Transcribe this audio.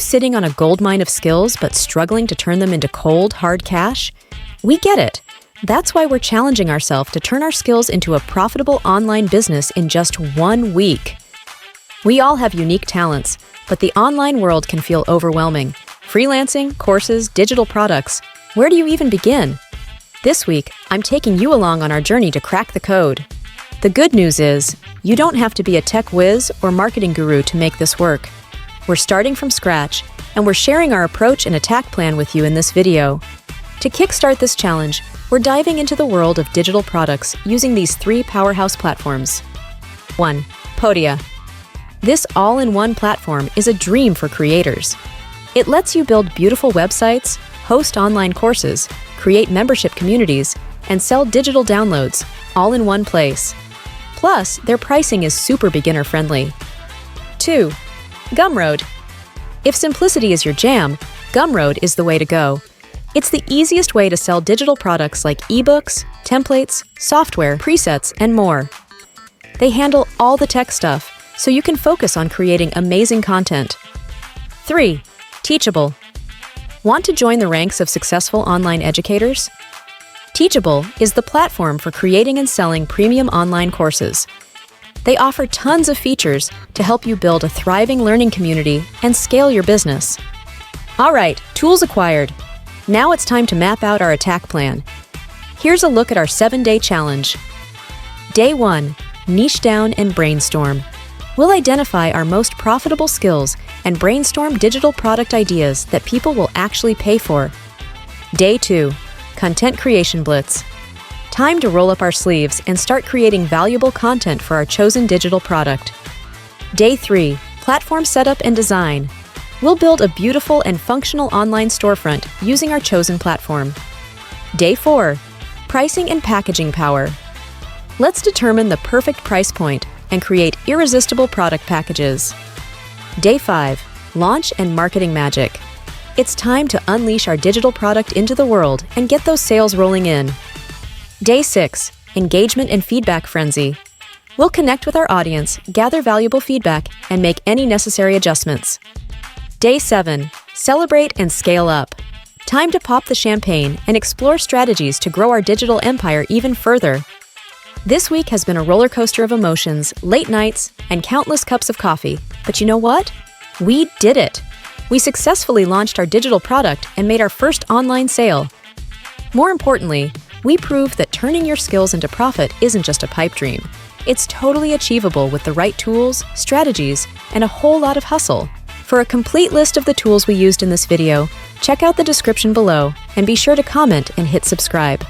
sitting on a goldmine of skills but struggling to turn them into cold, hard cash? We get it. That's why we're challenging ourselves to turn our skills into a profitable online business in just 1 week. We all have unique talents, but the online world can feel overwhelming. Freelancing, courses, digital products. Where do you even begin? This week, I'm taking you along on our journey to crack the code. The good news is, you don't have to be a tech whiz or marketing guru to make this work. We're starting from scratch, and we're sharing our approach and attack plan with you in this video. To kickstart this challenge, we're diving into the world of digital products using these 3 powerhouse platforms. 1. Podia. This all-in-one platform is a dream for creators. It lets you build beautiful websites, host online courses, create membership communities, and sell digital downloads, all in one place. Plus, their pricing is super beginner-friendly. 2. Gumroad. If simplicity is your jam, Gumroad is the way to go. It's the easiest way to sell digital products like ebooks, templates, software, presets, and more. They handle all the tech stuff, so you can focus on creating amazing content. 3. Teachable. Want to join the ranks of successful online educators? Teachable is the platform for creating and selling premium online courses. They offer tons of features to help you build a thriving learning community and scale your business. All right, tools acquired. Now it's time to map out our attack plan. Here's a look at our 7-day challenge. Day 1, niche down and brainstorm. We'll identify our most profitable skills and brainstorm digital product ideas that people will actually pay for. Day 2, content creation blitz. Time to roll up our sleeves and start creating valuable content for our chosen digital product. Day 3, platform setup and design. We'll build a beautiful and functional online storefront using our chosen platform. Day 4, pricing and packaging power. Let's determine the perfect price point and create irresistible product packages. Day 5, launch and marketing magic. It's time to unleash our digital product into the world and get those sales rolling in. Day 6, engagement and feedback frenzy. We'll connect with our audience, gather valuable feedback, and make any necessary adjustments. Day 7, celebrate and scale up. Time to pop the champagne and explore strategies to grow our digital empire even further. This week has been a roller coaster of emotions, late nights, and countless cups of coffee. But you know what? We did it! We successfully launched our digital product and made our first online sale. More importantly, we proved that turning your skills into profit isn't just a pipe dream. It's totally achievable with the right tools, strategies, and a whole lot of hustle. For a complete list of the tools we used in this video, check out the description below and be sure to comment and hit subscribe.